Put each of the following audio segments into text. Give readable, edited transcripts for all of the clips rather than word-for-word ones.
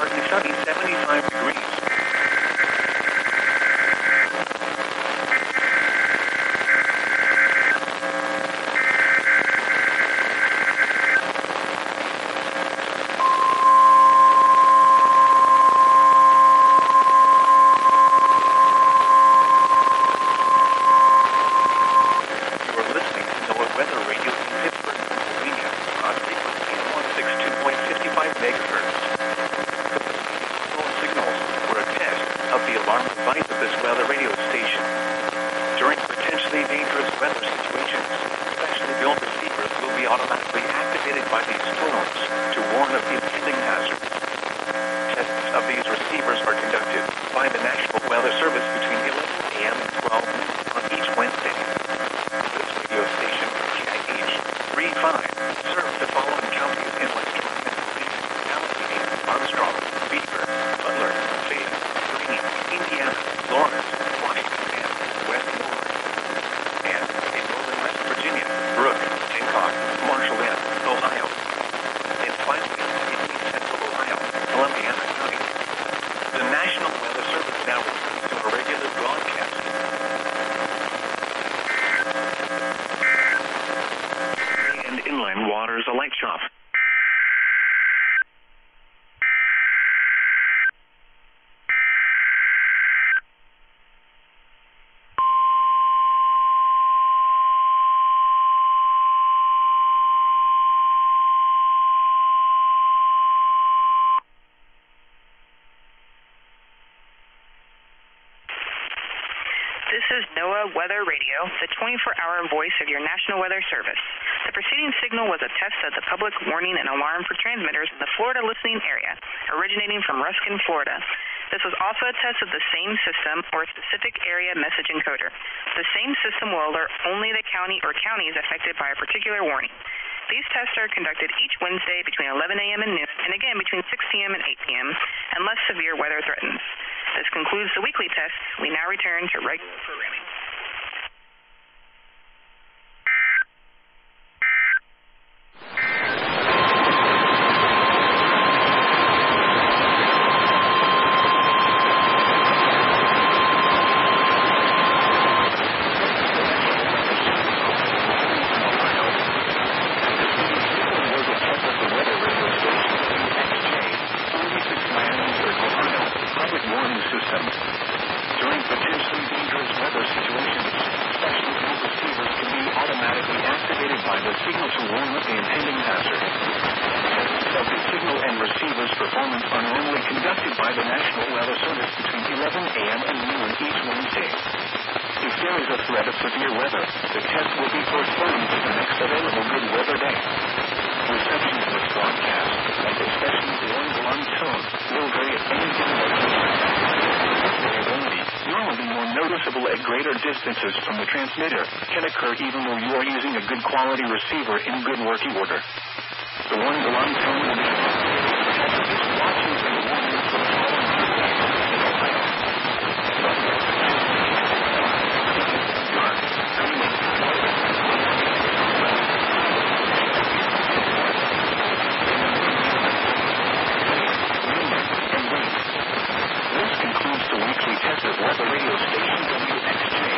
partly sunny, 75 degrees. This is NOAA Weather Radio, the 24-hour voice of your National Weather Service. The preceding signal was a test of the public warning and alarm for transmitters in the Florida listening area, originating from Ruskin, Florida. This was also a test of the same system or specific area message encoder. The same system will alert only the county or counties affected by a particular warning. These tests are conducted each Wednesday between 11 a.m. and noon, and again between 6 p.m. and 8 p.m., unless severe weather threatens. This concludes the weekly tests. We now return to regular programming. Distances from the transmitter can occur even though you are using a good quality receiver in good working order. The warning alarm tone will be This concludes the weekly test of weather radio station WXJ.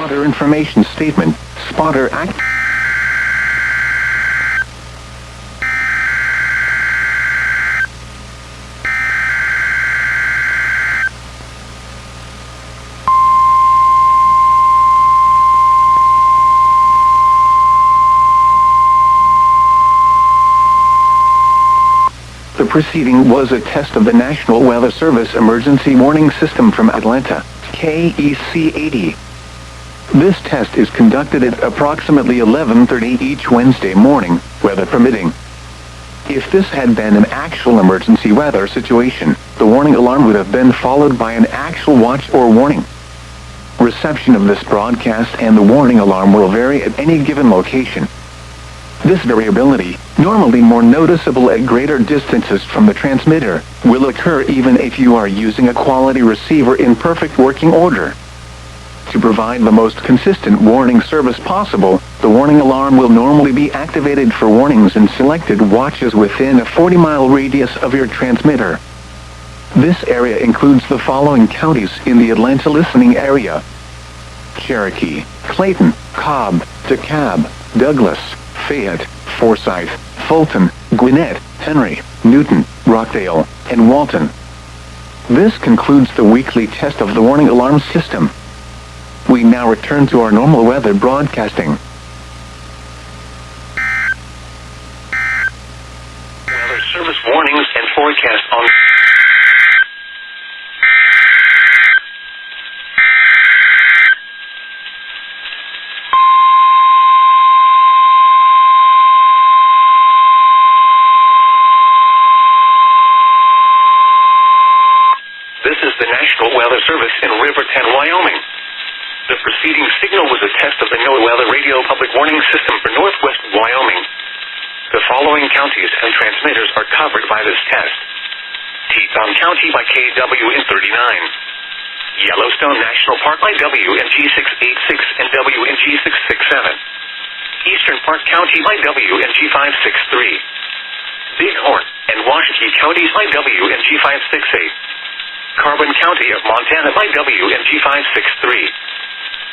Spotter information statement. Spotter act. The preceding was a test of the National Weather Service Emergency Warning System from Atlanta, KEC-80. This test is conducted at approximately 11:30 each Wednesday morning, weather permitting. If this had been an actual emergency weather situation, the warning alarm would have been followed by an actual watch or warning. Reception of this broadcast and the warning alarm will vary at any given location. This variability, normally more noticeable at greater distances from the transmitter, will occur even if you are using a quality receiver in perfect working order. To provide the most consistent warning service possible, the warning alarm will normally be activated for warnings in selected watches within a 40-mile radius of your transmitter. This area includes the following counties in the Atlanta listening area: Cherokee, Clayton, Cobb, DeKalb, Douglas, Fayette, Forsyth, Fulton, Gwinnett, Henry, Newton, Rockdale, and Walton. This concludes the weekly test of the warning alarm system. We now return to our normal weather broadcasting. Weather service warnings and forecast on... This is the National Weather Service in Riverton, Wyoming. The preceding signal was a test of the NWR Weather Radio Public Warning System for Northwest Wyoming. The following counties and transmitters are covered by this test: Teton County by KW in 39, Yellowstone National Park by WNG 686 and WNG 667, Eastern Park County by WNG 563, Bighorn and Washakie counties by WNG 568, Carbon County of Montana by WNG 563,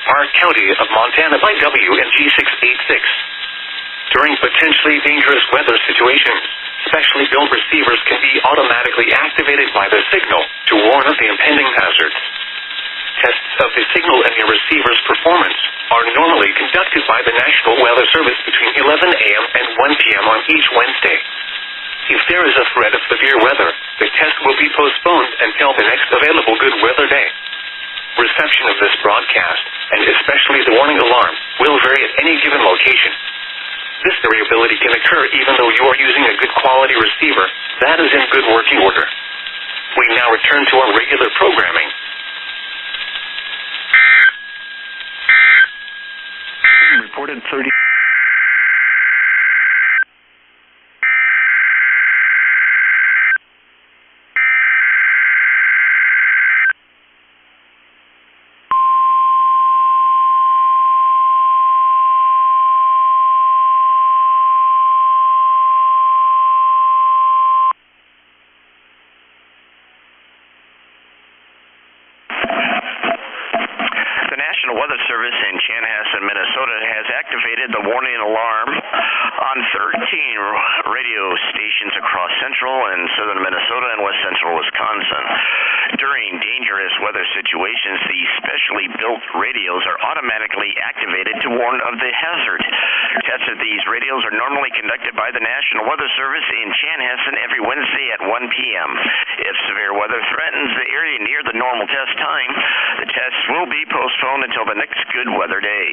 Park County of Montana by WNG 686. During potentially dangerous weather situations, specially built receivers can be automatically activated by the signal to warn of the impending hazards. Tests of the signal and your receiver's performance are normally conducted by the National Weather Service between 11 a.m. and 1 p.m. on each Wednesday. If there is a threat of severe weather, the test will be postponed until the next available good weather day. Reception of this broadcast, and especially the warning alarm, will vary at any given location. This variability can occur even though you are using a good quality receiver that is in good working order. We now return to our regular programming. Reported 30. National Weather Service in Chanhassen, Minnesota has activated the warning alarm on 13 radio stations across central and southern Minnesota and west central Wisconsin. During dangerous weather situations, these specially built radios are automatically activated to warn of the hazard. Tests of these radios are normally conducted by the National Weather Service in Chanhassen every Wednesday at 1 p.m. If severe weather threatens the area near the normal test time, the tests will be postponed until the next good weather day.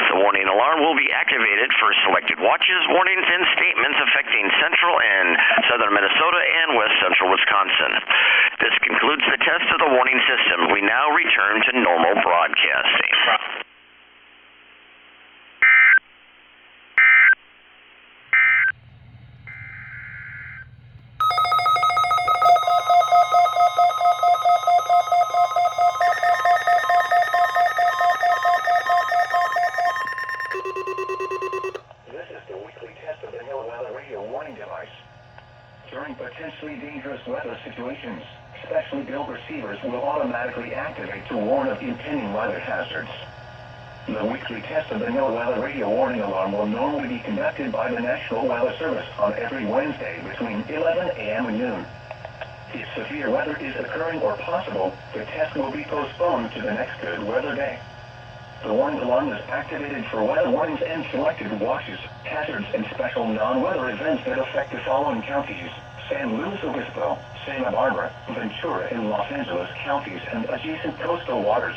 The warning alarm will be activated for selected watches, warnings, and statements affecting central and southern Minnesota and west central Wisconsin. This concludes the test of the warning system. We now return to normal broadcasting. During potentially dangerous weather situations, specially built receivers will automatically activate to warn of impending weather hazards. The weekly test of the NWR Weather Radio warning alarm will normally be conducted by the National Weather Service on every Wednesday between 11 a.m. and noon. If severe weather is occurring or possible, the test will be postponed to the next good weather day. The warning alarm is activated for weather warnings and selected watches, hazards, and special non-weather events that affect the following counties: San Luis Obispo, Santa Barbara, Ventura, and Los Angeles counties and adjacent coastal waters.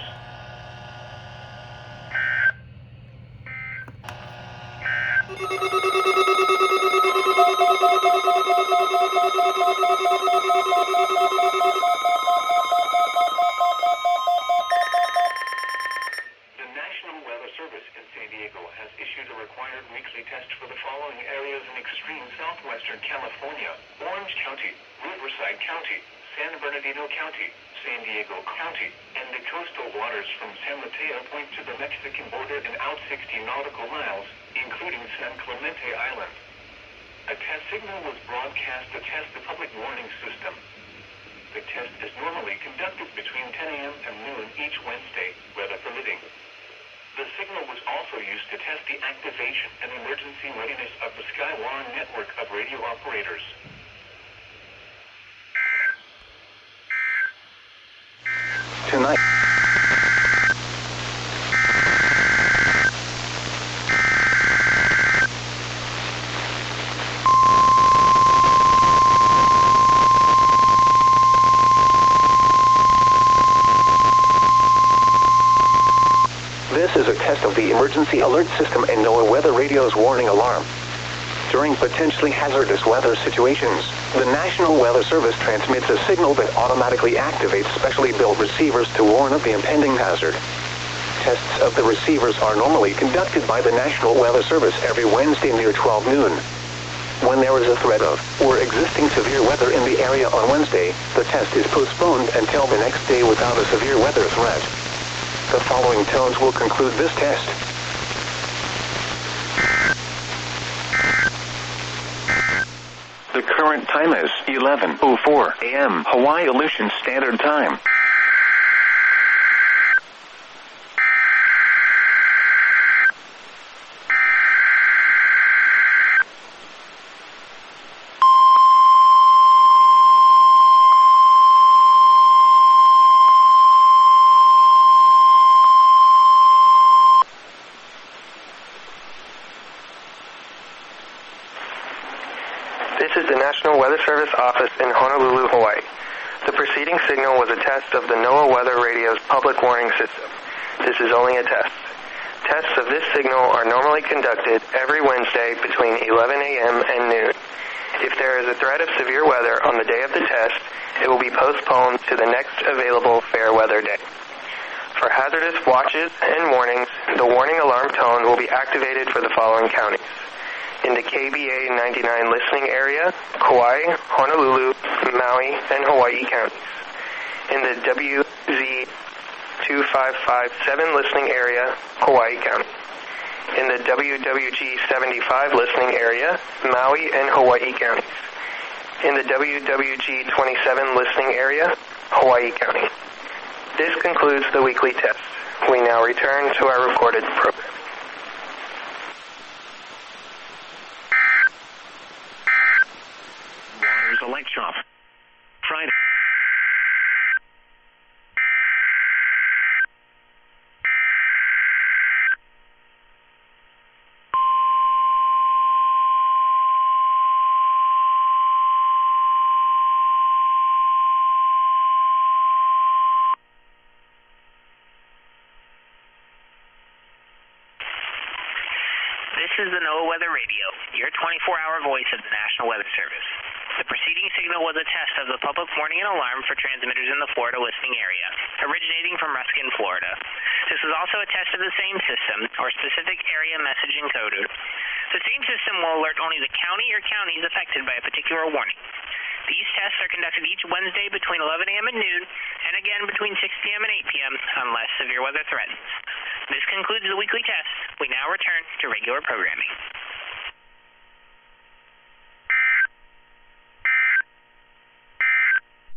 Southwestern California, Orange County, Riverside County, San Bernardino County, San Diego County, and the coastal waters from San Mateo Point to the Mexican border and out 60 nautical miles, including San Clemente Island. A test signal was broadcast to test the public warning system. The test is normally conducted between 10 a.m. and noon each Wednesday, weather permitting. The signal was also used to test the activation and emergency readiness of the Skywarn network of radio operators. Tonight. This is a test of the emergency alert system and NOAA Weather Radio's warning alarm. During potentially hazardous weather situations, the National Weather Service transmits a signal that automatically activates specially built receivers to warn of the impending hazard. Tests of the receivers are normally conducted by the National Weather Service every Wednesday near 12 noon. When there is a threat of or existing severe weather in the area on Wednesday, the test is postponed until the next day without a severe weather threat. The following tones will conclude this test. The current time is 11:04 a.m. Hawaii Aleutian Standard Time. This is the National Weather Service office in Honolulu, Hawaii. The preceding signal was a test of the NOAA Weather Radio's public warning system. This is only a test. Tests of this signal are normally conducted every Wednesday between 11 a.m. and noon. If there is a threat of severe weather on the day of the test, it will be postponed to the next available fair weather day. For hazardous watches and warnings, the warning alarm tone will be activated for the following counties. In the KBA 99 listening area, Kauai, Honolulu, Maui, and Hawaii counties. In the WZ 2557 listening area, Kauai County. In the WWG 75 listening area, Maui and Hawaii counties. In the WWG 27 listening area, Hawaii County. This concludes the weekly test. We now return to our recorded program. Waters Electron. Friday. This is the NOAA Weather Radio, your 24-hour voice of the National Weather Service. The preceding signal was a test of the public warning and alarm for transmitters in the Florida listening area, originating from Ruskin, Florida. This was also a test of the same system, or specific area message encoder. The same system will alert only the county or counties affected by a particular warning. These tests are conducted each Wednesday between 11 a.m. and noon, and again between 6 p.m. and 8 p.m. unless severe weather threatens. This concludes the weekly test. We now return to regular programming.